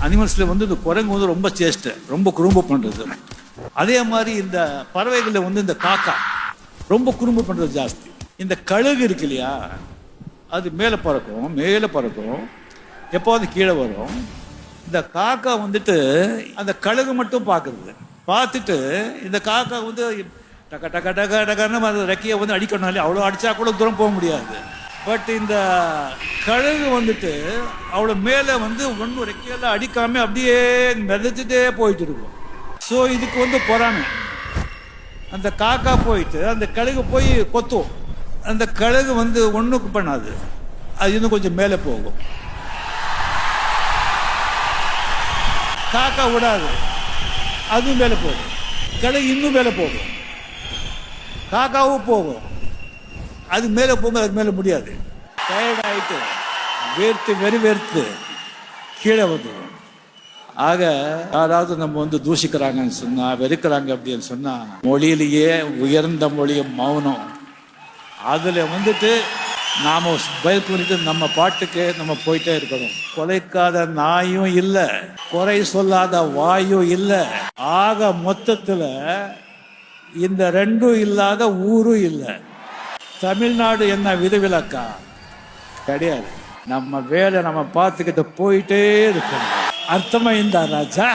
அனிமல்ஸில் வந்து இந்த குரங்கு வந்து ரொம்ப சேஷ்டை, ரொம்ப குறும்பு பண்ணுறது. அதே மாதிரி இந்த பறவைகளில் வந்து இந்த காக்கா ரொம்ப குறும்பு பண்ணுறது ஜாஸ்தி. இந்த கழுகு இருக்கு இல்லையா, அது மேலே பறக்கும், எப்போது கீழே வரும். இந்த காக்கா வந்துட்டு அந்த கழுகு மட்டும் பார்த்துட்டு இந்த காக்கா வந்து டக்க டக்க டக்க டக்கன்னு அந்த ரெக்கையை வந்து அடிக்கணும்னாலே, அவ்வளோ அடித்தா கூட தூரம் போக முடியாது. பட் இந்த கழுகு வந்துட்டு அவ்வளோ மேலே வந்து ஒன்றும் ரெக்கையெல்லாம் அடிக்காமல் அப்படியே மிதச்சிட்டே போயிட்டு இருக்கும். ஸோ இதுக்கு வந்து பொறாமை. அந்த காக்கா போயிட்டு அந்த கழுகு போய் கொத்தும். அந்த கழுகு வந்து ஒன்றுக்கு பண்ணாது, அது இன்னும் கொஞ்சம் மேலே போகும். காக்கா விடாது, அதுவும் மேலே போகும். கழுகு இன்னும் மேலே போகும், காக்காவும் போகும். அது மேலே போகும்போது அது மேலே முடியாது, டயர்ட் ஆகிட்டு வெறுத்து கீழே வந்துடும். ஆக யாராவது நம்ம வந்து தூஷிக்கிறாங்கன்னு சொன்னா, வெறுக்கிறாங்க அப்படின்னு சொன்னா, மொழியிலேயே உயர்ந்த மொழி மௌனம். அதில் வந்துட்டு நாம் பயல் பண்ணிட்டு நம்ம பாட்டுக்கு நம்ம போயிட்டே இருக்கணும். கொலைக்காத நாயும் இல்லை, குறை சொல்லாத வாயும் இல்லை. ஆக மொத்தத்தில் இந்த ரெண்டும் இல்லாத ஊரும் இல்லை. தமிழ்நாடு என்ன விதிவிலக்கா? கிடையாது. நம்ம வேலை நம்ம பார்த்துக்கிட்டு போயிட்டே இருக்கணும். அர்த்தமா இந்த ராஜா